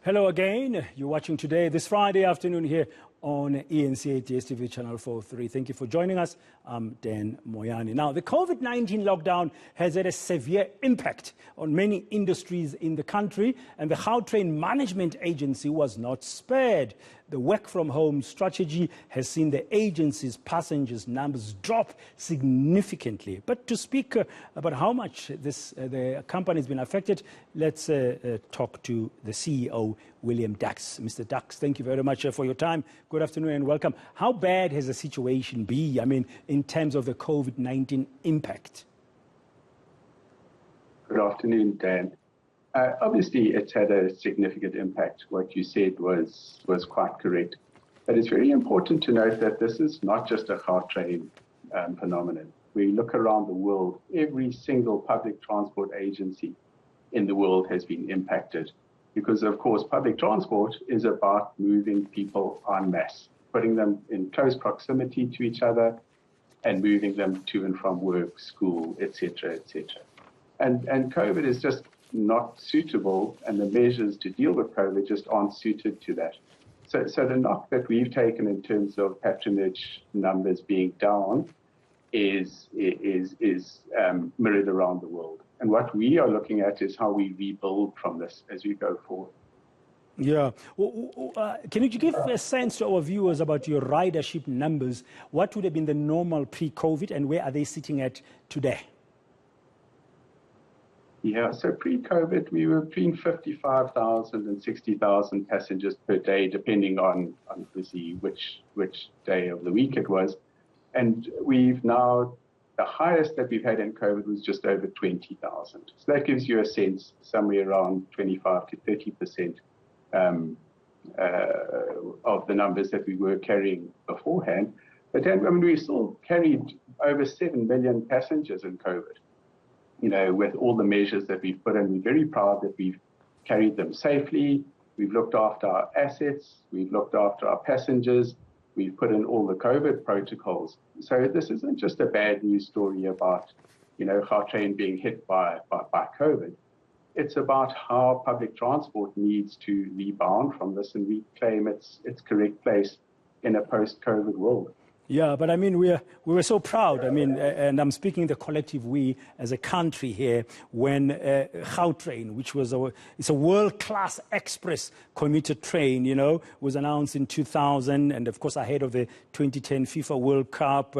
Hello again. You're watching today, this Friday afternoon here on ENCA DSTV Channel 43. Thank you for joining us. I'm Dan Moyani. Now, the COVID-19 lockdown has had a severe impact on many industries in the country, and the Gautrain Management Agency was not spared. The work-from-home strategy has seen the agency's passengers' numbers drop significantly. But to speak about how much the company has been affected, let's talk to the CEO, William Dax. Mr. Dax, thank you very much for your time. Good afternoon and welcome. How bad has the situation been, in terms of the COVID-19 impact? Good afternoon, Dan. Obviously, it's had a significant impact. What you said was quite correct. But it's very important to note that this is not just a Gautrain phenomenon. We look around the world, every single public transport agency in the world has been impacted because, of course, public transport is about moving people en masse, putting them in close proximity to each other and moving them to and from work, school, etc., etc. And COVID is just not suitable, and the measures to deal with COVID just aren't suited to that. So the knock that we've taken in terms of patronage numbers being down is mirrored around the world. And what we are looking at is how we rebuild from this as we go forward. Yeah. Can you give a sense to our viewers about your ridership numbers? What would have been the normal pre-COVID and where are they sitting at today? Yeah, so pre-COVID, we were between 55,000 and 60,000 passengers per day, depending on obviously which day of the week it was. And we've now, the highest that we've had in COVID was just over 20,000. So that gives you a sense, somewhere around 25 to 30% of the numbers that we were carrying beforehand. But then, we still carried over 7 million passengers in COVID. With all the measures that we've put in, we're very proud that we've carried them safely. We've looked after our assets. We've looked after our passengers. We've put in all the COVID protocols. So this isn't just a bad news story about, Gautrain being hit by COVID. It's about how public transport needs to rebound from this and reclaim its correct place in a post-COVID world. Yeah, but we were so proud. And I'm speaking the collective we as a country here when Gautrain, which was it's a world-class express commuter train, was announced in 2000, and of course ahead of the 2010 FIFA World Cup.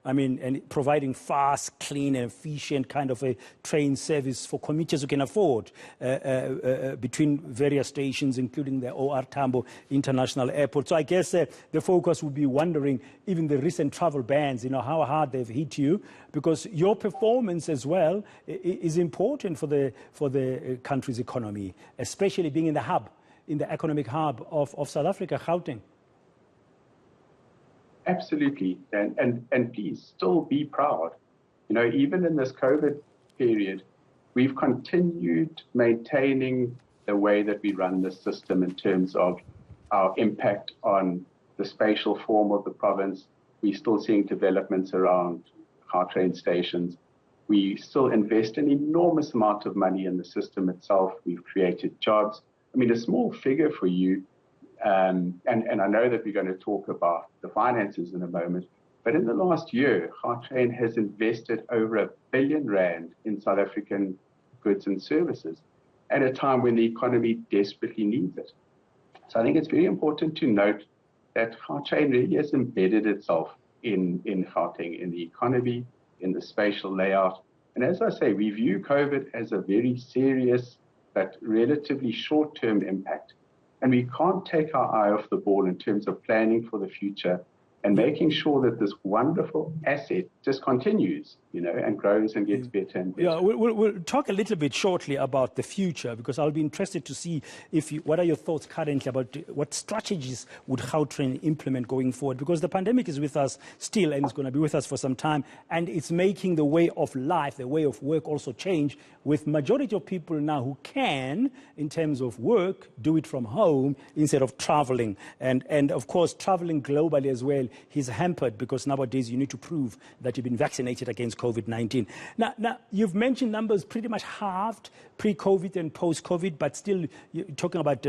And providing fast, clean, and efficient kind of a train service for commuters who can afford between various stations, including the OR Tambo International Airport. So I guess the focus would be wondering, even the recent travel bans, how hard they've hit you, because your performance as well is important for the country's economy, especially being in the economic hub of South Africa, Gauteng. Absolutely, and please still be proud. Even in this COVID period, we've continued maintaining the way that we run the system in terms of our impact on the spatial form of the province. We're still seeing developments around Gautrain stations. We still invest an enormous amount of money in the system itself. We've created jobs. A small figure for you, and I know that we're going to talk about the finances in a moment, but in the last year, Gautrain has invested over R1 billion in South African goods and services at a time when the economy desperately needs it. So I think it's very important to note that Gautrain really has embedded itself in Gauteng, in the economy, in the spatial layout. And as I say, we view COVID as a very serious but relatively short-term impact. And we can't take our eye off the ball in terms of planning for the future and making sure that this wonderful asset just continues, and grows and gets better and better. Yeah, we'll talk a little bit shortly about the future, because I'll be interested to see what are your thoughts currently about what strategies would Gautrain implement going forward, because the pandemic is with us still and it's going to be with us for some time, and it's making the way of life, the way of work also change, with majority of people now who can, in terms of work, do it from home instead of traveling. And of course, traveling globally as well is hampered, because nowadays you need to prove that you've been vaccinated against COVID. COVID-19. Now, you've mentioned numbers pretty much halved pre-COVID and post-COVID, but still you're talking about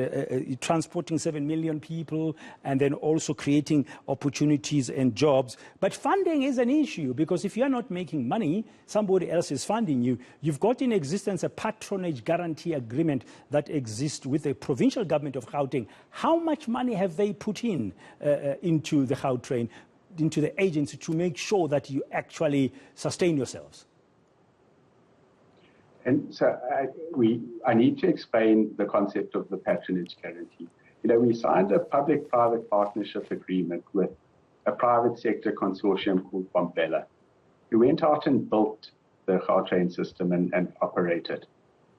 transporting 7 million people and then also creating opportunities and jobs. But funding is an issue, because if you're not making money, somebody else is funding you. You've got in existence a patronage guarantee agreement that exists with the provincial government of Gauteng. How much money have they put in into the Gautrain, into the agency, to make sure that you actually sustain yourselves? And so I need to explain the concept of the patronage guarantee. We signed a public-private partnership agreement with a private sector consortium called Bombella, who went out and built the Gautrain system and operate it.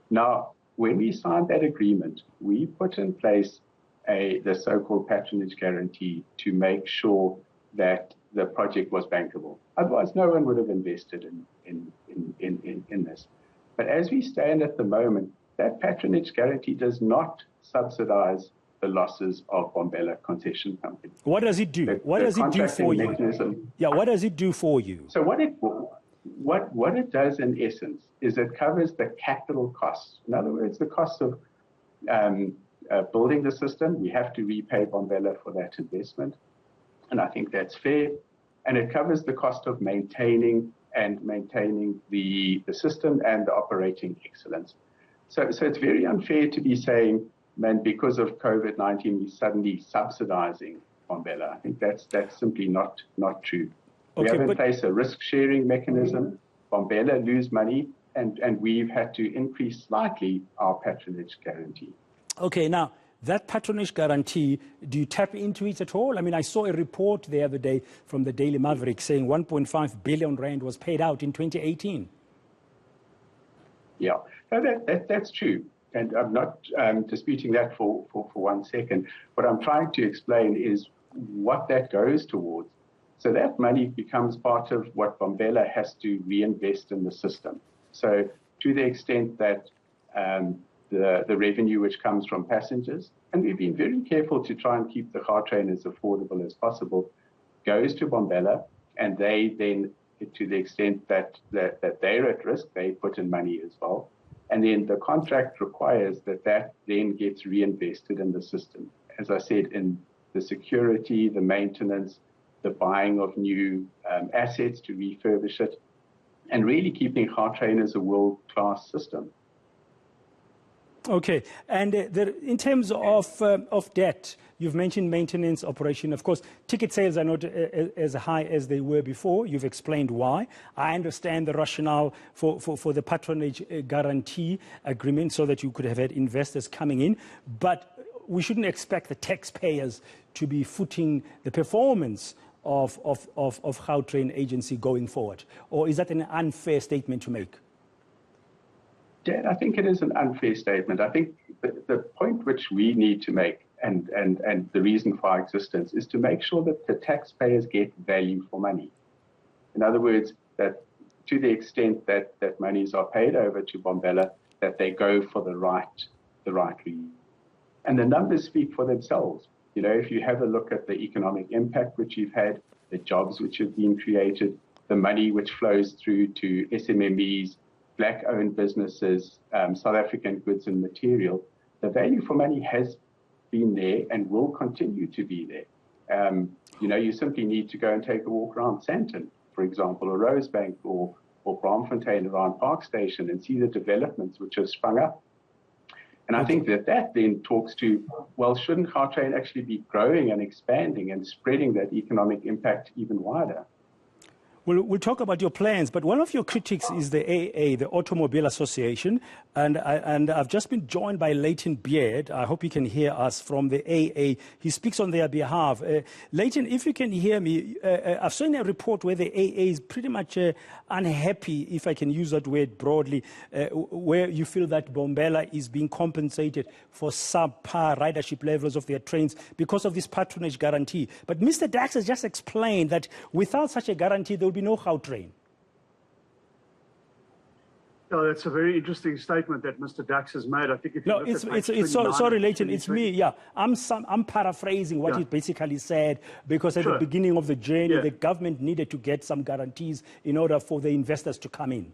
Now, when we signed that agreement, we put in place the so-called patronage guarantee to make sure that the project was bankable. Otherwise, no one would have invested in this. But as we stand at the moment, that patronage guarantee does not subsidize the losses of Bombella Concession Company. What does it do? What does it do for you? Yeah, what does it do for you? So what it does in essence is it covers the capital costs. In other words, the cost of building the system. We have to repay Bombella for that investment, and I think that's fair. And it covers the cost of maintaining the system and the operating excellence. So it's very unfair to be saying, man, because of COVID-19, we're suddenly subsidizing Bombella. I think that's simply not true. We have in place a risk-sharing mechanism. Bombella lose money, and we've had to increase slightly our patronage guarantee. Okay, now, that patronage guarantee, do you tap into it at all? I mean, I saw a report the other day from the Daily Maverick saying 1.5 billion rand was paid out in 2018. Yeah, no, that's true. And I'm not disputing that for 1 second. What I'm trying to explain is what that goes towards. So that money becomes part of what Bombella has to reinvest in the system. So to the extent that the revenue which comes from passengers, and we've been very careful to try and keep the Gautrain as affordable as possible, goes to Bombella, and they then, to the extent that they're at risk, they put in money as well. And then the contract requires that then gets reinvested in the system. As I said, in the security, the maintenance, the buying of new assets to refurbish it, and really keeping Gautrain as a world-class system. Okay, and in terms of debt, you've mentioned maintenance, operation. Of course, ticket sales are not as high as they were before. You've explained why. I understand the rationale for the patronage guarantee agreement, so that you could have had investors coming in. But we shouldn't expect the taxpayers to be footing the performance of Gautrain agency going forward. Or is that an unfair statement to make? Dan, I think it is an unfair statement. I think the point which we need to make, and the reason for our existence, is to make sure that the taxpayers get value for money. In other words, that to the extent that monies are paid over to Bombella, that they go for the right reason. And the numbers speak for themselves. If you have a look at the economic impact which you've had, the jobs which have been created, the money which flows through to SMMEs, Black-owned businesses, South African goods and material, the value for money has been there and will continue to be there. You simply need to go and take a walk around Sandton, for example, or Rosebank or Braamfontein around Park Station, and see the developments which have sprung up. And I think that then talks to, well, shouldn't Gautrain actually be growing and expanding and spreading that economic impact even wider? We'll talk about your plans, but one of your critics is the AA, the Automobile Association, and I've just been joined by Leighton Beard. I hope you can hear us from the AA. He speaks on their behalf. Leighton, if you can hear me, I've seen a report where the AA is pretty much unhappy, if I can use that word broadly, where you feel that Bombella is being compensated for subpar ridership levels of their trains because of this patronage guarantee. But Mr. Dax has just explained that without such a guarantee, there will be no Gautrain. Oh, that's a very interesting statement that Mr. Dax has made. I think if you No, look it's, at it's, page it's so, 29 sorry, of Leighton, it's me. Yeah, I'm paraphrasing what Yeah. he basically said, because at the beginning of the journey, Yeah. the government needed to get some guarantees in order for the investors to come in.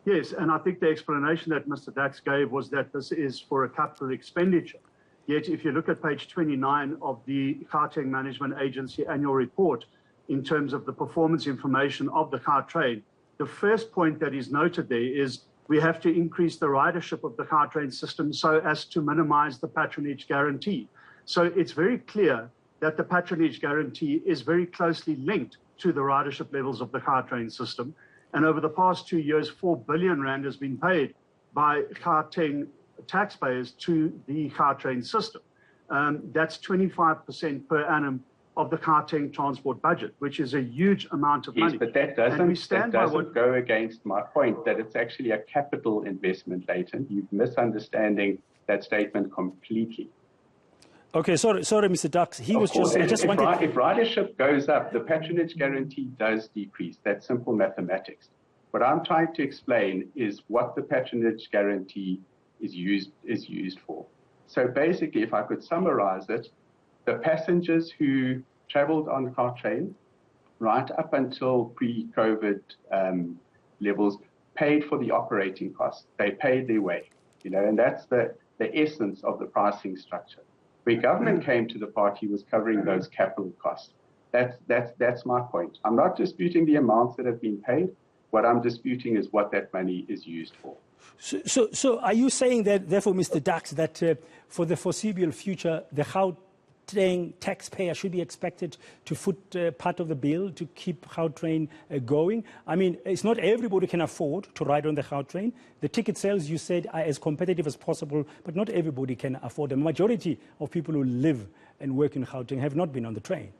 Yes, and I think the explanation that Mr. Dax gave was that this is for a capital expenditure. Yet, if you look at page 29 of the Gautrain Management Agency annual report, in terms of the performance information of the Gautrain, the first point that is noted there is we have to increase the ridership of the Gautrain system so as to minimize the patronage guarantee. So it's very clear that the patronage guarantee is very closely linked to the ridership levels of the Gautrain system. And over the past 2 years, 4 billion rand has been paid by Gauteng taxpayers to the Gautrain system. That's 25% per annum of the Gauteng transport budget, which is a huge amount of money. Yes, but that doesn't go against my point that it's actually a capital investment, Leighton. You're misunderstanding that statement completely. Okay, sorry, Mr. Dax. He was just. I just wanted. If ridership goes up, the patronage guarantee does decrease. That's simple mathematics. What I'm trying to explain is what the patronage guarantee is used for. So basically, if I could summarize it, the passengers who traveled on Gautrain right up until pre-COVID levels paid for the operating costs. They paid their way, and that's the essence of the pricing structure. Where government came to the party was covering those capital costs. That's my point. I'm not disputing the amounts that have been paid. What I'm disputing is what that money is used for. So are you saying that, therefore, Mr. Dax, that for the foreseeable future, the Gautrain taxpayer should be expected to foot part of the bill to keep Gautrain going? I mean, it's not everybody can afford to ride on the Gautrain. The ticket sales, you said, are as competitive as possible, but not everybody can afford them. The majority of people who live and work in Gauteng have not been on the train.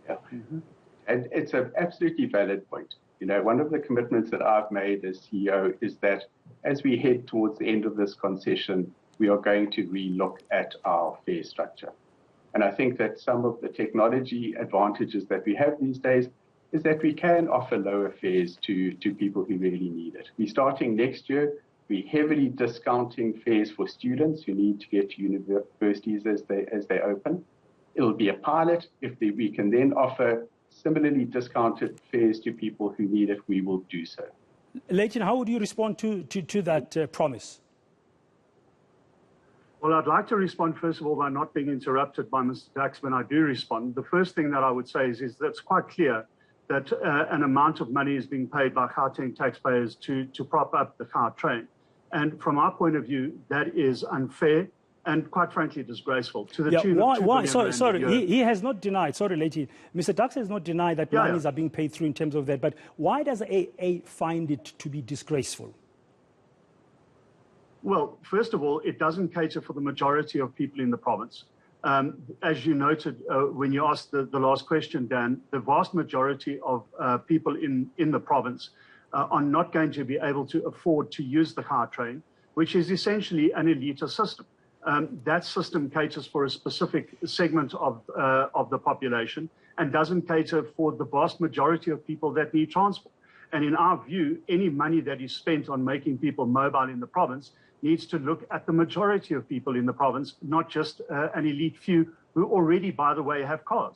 Yeah. Mm-hmm. And it's an absolutely valid point. One of the commitments that I've made as CEO is that as we head towards the end of this concession, we are going to relook at our fare structure. And I think that some of the technology advantages that we have these days is that we can offer lower fares to people who really need it. We're starting next year. We're heavily discounting fares for students who need to get to universities as they open. It'll be a pilot. If we can then offer similarly discounted fares to people who need it, we will do so. Leighton, how would you respond to that promise? Well, I'd like to respond, first of all, by not being interrupted by Mr. Dax when I do respond. The first thing that I would say is that it's quite clear that an amount of money is being paid by Gauteng taxpayers to prop up the Gautrain. And from our point of view, that is unfair and, quite frankly, disgraceful. To the tune of 2 billion Sorry, he has not denied. Sorry, Leighton. Mr. Dax has not denied that monies are being paid through in terms of that. But why does AA find it to be disgraceful? Well, first of all, it doesn't cater for the majority of people in the province. As you noted when you asked the last question, Dan, the vast majority of people in the province are not going to be able to afford to use the Gautrain, which is essentially an elite system. That system caters for a specific segment of the population and doesn't cater for the vast majority of people that need transport. And in our view, any money that is spent on making people mobile in the province needs to look at the majority of people in the province, not just an elite few who already, by the way, have cars.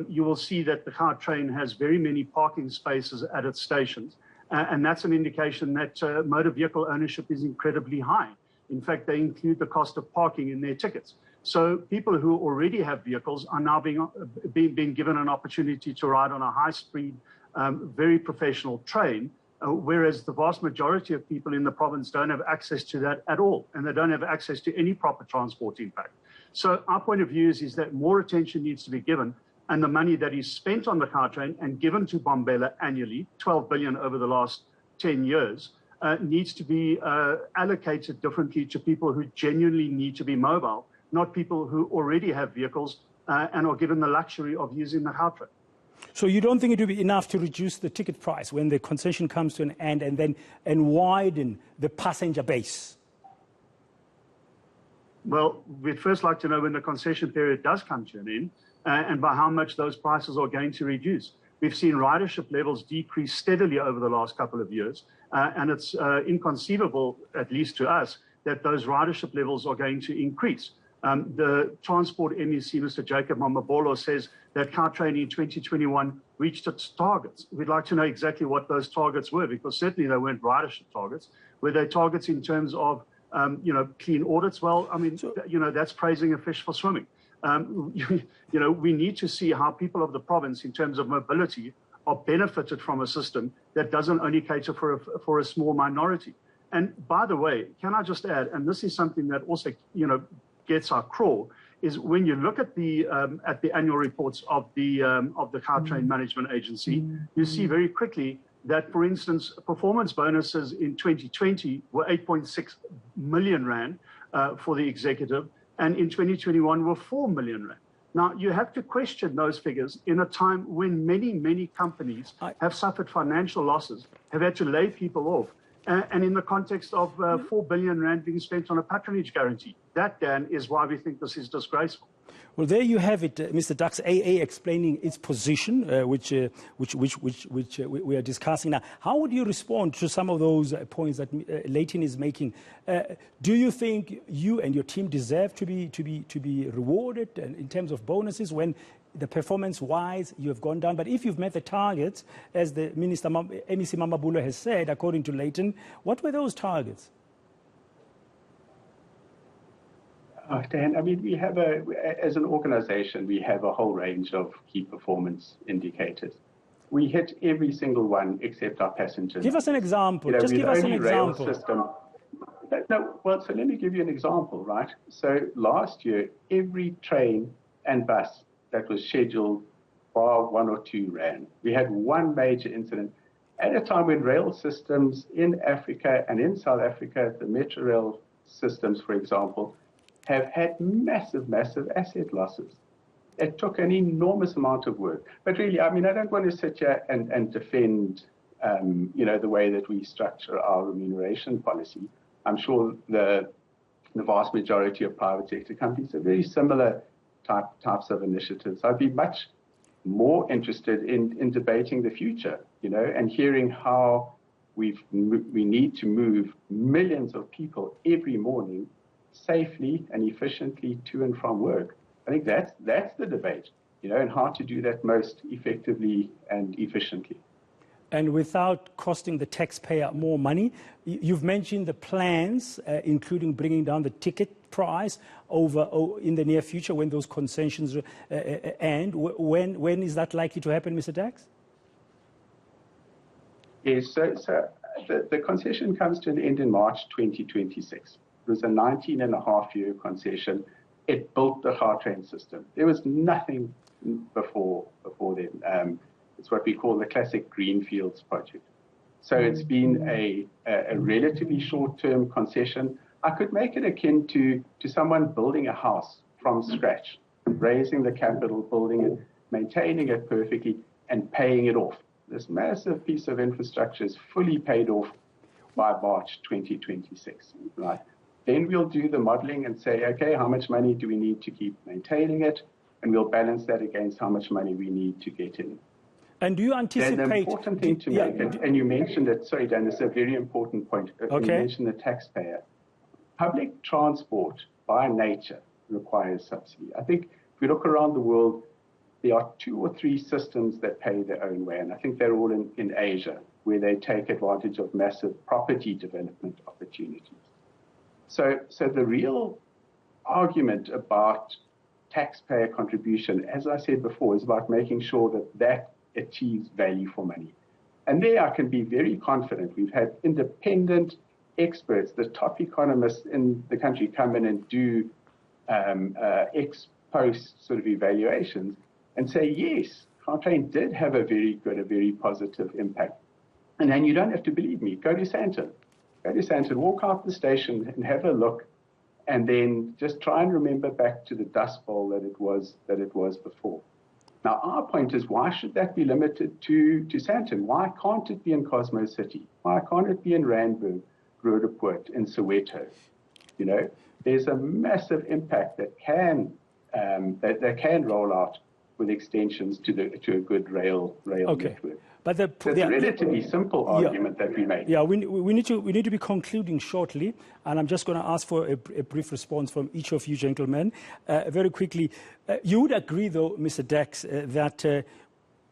You will see that the Gautrain has very many parking spaces at its stations, and that's an indication that motor vehicle ownership is incredibly high. In fact, they include the cost of parking in their tickets. So people who already have vehicles are now being given an opportunity to ride on a high-speed, very professional train, whereas the vast majority of people in the province don't have access to that at all, and they don't have access to any proper transport impact. So our point of view is that more attention needs to be given, and the money that is spent on the Gautrain and given to Bombela annually, 12 billion over the last 10 years, needs to be allocated differently to people who genuinely need to be mobile, not people who already have vehicles and are given the luxury of using the Gautrain. So you don't think it would be enough to reduce the ticket price when the concession comes to an end and widen the passenger base? Well, we'd first like to know when the concession period does come to an end and by how much those prices are going to reduce. We've seen ridership levels decrease steadily over the last couple of years, and it's inconceivable, at least to us, that those ridership levels are going to increase. The Transport MEC, Mr. Jacob Mamabolo, says that Gautrain in 2021 reached its targets. We'd like to know exactly what those targets were, because certainly they weren't ridership targets. Were they targets in terms of, clean audits? Well, I mean, that's praising a fish for swimming. We need to see how people of the province, in terms of mobility, are benefited from a system that doesn't only cater for a small minority. And by the way, can I just add, and this is something that also, gets our craw, is when you look at the annual reports of the Gautrain Management Agency, you see very quickly that, for instance, performance bonuses in 2020 were 8.6 million rand for the executive, and in 2021 were 4 million rand. Now, you have to question those figures in a time when many, many companies have suffered financial losses, have had to lay people off, and in the context of 4 billion rand being spent on a patronage guarantee. That, Dan, is why we think this is disgraceful. Well, there you have it, Mr. Dux, AA explaining its position, which we are discussing now. How would you respond to some of those points that Leighton is making? Do you think you and your team deserve to be rewarded in terms of bonuses when the performance-wise you have gone down? But if you've met the targets, as the Minister MEC Mamabolo has said, according to Leighton, what were those targets? Dan, I mean, we have as an organization, we have a whole range of key performance indicators. We hit every single one except our passengers. Give us an example. Just give us an example. So let me give you an example, right? So last year, every train and bus that was scheduled, bar 1 or 2, ran. We had one major incident at a time when rail systems in Africa and in South Africa, the metro rail systems, for example, have had massive, massive asset losses. It took an enormous amount of work. But really, I mean, I don't want to sit here and defend, the way that we structure our remuneration policy. I'm sure the vast majority of private sector companies have very similar types of initiatives. I'd be much more interested in debating the future, and hearing how we need to move millions of people every morning safely and efficiently to and from work. I think that's the debate, and how to do that most effectively and efficiently. And without costing the taxpayer more money. You've mentioned the plans, including bringing down the ticket price in the near future when those concessions end. When is that likely to happen, Mr. Dax? Yes, so the concession comes to an end in March 2026. It was a 19-and-a-half-year concession. It built the Gautrain system. There was nothing before then. It's what we call the classic Greenfields project. So it's been a relatively short-term concession. I could make it akin to someone building a house from scratch, raising the capital, building it, maintaining it perfectly, and paying it off. This massive piece of infrastructure is fully paid off by March 2026, right? Then we'll do the modeling and say, okay, how much money do we need to keep maintaining it? And we'll balance that against how much money we need to get in. And do you anticipate... The important thing to make, and you mentioned it, sorry, Dan, this is a very important point. Okay. You mentioned the taxpayer. Public transport, by nature, requires subsidy. I think if we look around the world, there are 2 or 3 systems that pay their own way, and I think they're all in Asia, where they take advantage of massive property development opportunities. So the real argument about taxpayer contribution, as I said before, is about making sure that achieves value for money. And there I can be very confident. We've had independent experts, the top economists in the country, come in and do ex-post sort of evaluations and say, yes, Gautrain did have a very good, a very positive impact. And then you don't have to believe me. Go to Sandton. Go to Sandton, walk out the station and have a look, and then just try and remember back to the Dust Bowl that it was before. Now, our point is, why should that be limited to Sandton? Why can't it be in Cosmo City? Why can't it be in Randburg, Roodepoort, in Soweto? There's a massive impact that can roll out with extensions to a good rail network. But it's a relatively simple argument that we make. Yeah, we need to be concluding shortly, and I'm just going to ask for a brief response from each of you gentlemen. Very quickly, you would agree, though, Mr. Dax, that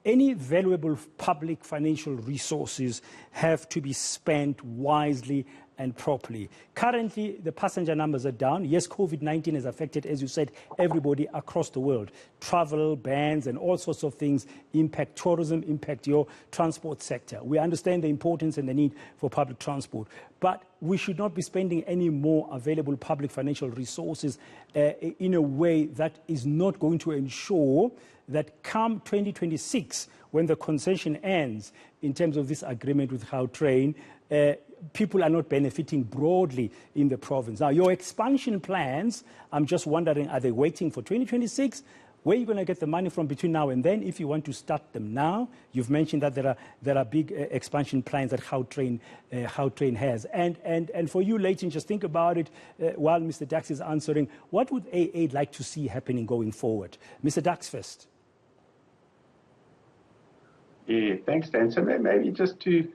any valuable public financial resources have to be spent wisely and properly. Currently, the passenger numbers are down. Yes, COVID-19 has affected, as you said, everybody across the world. Travel bans and all sorts of things impact tourism, impact your transport sector. We understand the importance and the need for public transport, but we should not be spending any more available public financial resources in a way that is not going to ensure that come 2026, when the concession ends in terms of this agreement with Gautrain, people are not benefiting broadly in the province. Now, your expansion plans, I'm just wondering, are they waiting for 2026? Where are you going to get the money from between now and then if you want to start them now? You've mentioned that there are big expansion plans that Gautrain has. And for you, Leighton, just think about it while Mr. Dax is answering. What would AA like to see happening going forward? Mr. Dax first. Yeah, thanks, Dan. So maybe just to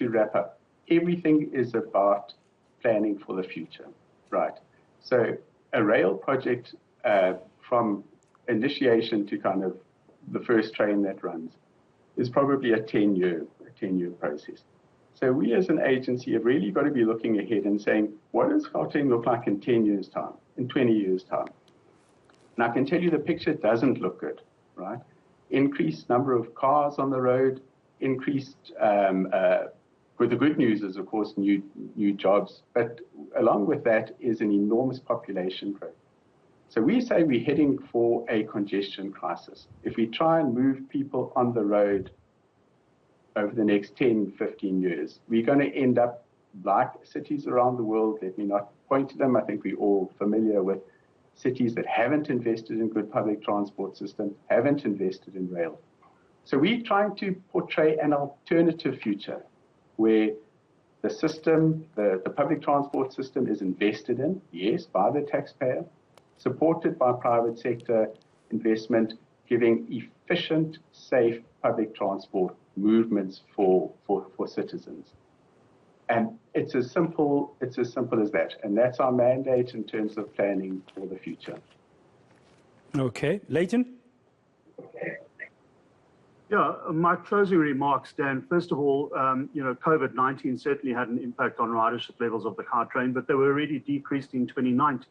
wrap up, everything is about planning for the future, right? So a rail project from initiation to kind of the first train that runs is probably a 10-year process. So we as an agency have really got to be looking ahead and saying, what does Gautrain look like in 10 years' time, in 20 years' time? And I can tell you the picture doesn't look good, right? Increased number of cars on the road, increased, with the good news is, of course, new jobs, but along with that is an enormous population growth. So we say we're heading for a congestion crisis. If we try and move people on the road over the next 10, 15 years, we're going to end up like cities around the world. Let me not point to them. I think we're all familiar with cities that haven't invested in good public transport systems, haven't invested in rail. So we're trying to portray an alternative future where the system, the public transport system is invested in, yes, by the taxpayer, supported by private sector investment, giving efficient, safe public transport movements for citizens. And it's as simple as that. And that's our mandate in terms of planning for the future. Okay. Leighton? Yeah, my closing remarks, Dan. First of all, COVID-19 certainly had an impact on ridership levels of the Gautrain, but they were already decreased in 2019.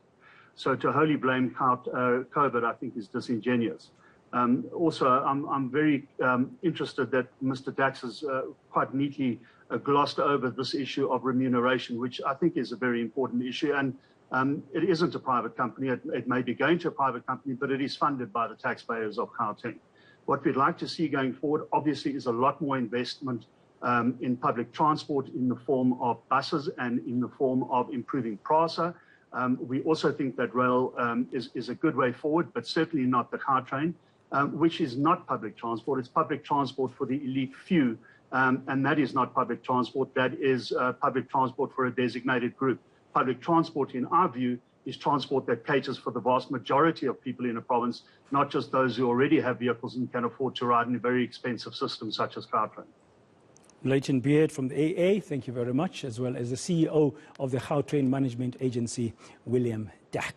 So to wholly blame COVID, I think, is disingenuous. Also, I'm very interested that Mr. Dax has quite neatly glossed over this issue of remuneration, which I think is a very important issue. And it isn't a private company. It may be going to a private company, but it is funded by the taxpayers of Gautrain. What we'd like to see going forward, obviously, is a lot more investment in public transport in the form of buses and in the form of improving PRASA. We also think that rail is a good way forward, but certainly not the Gautrain, which is not public transport. It's public transport for the elite few, and that is not public transport. That is public transport for a designated group. Public transport, in our view, is transport that caters for the vast majority of people in a province, not just those who already have vehicles and can afford to ride in a very expensive system such as Gautrain. Leighton Beard from the AA, thank you very much, as well as the CEO of the Gautrain Management Agency, William Dax.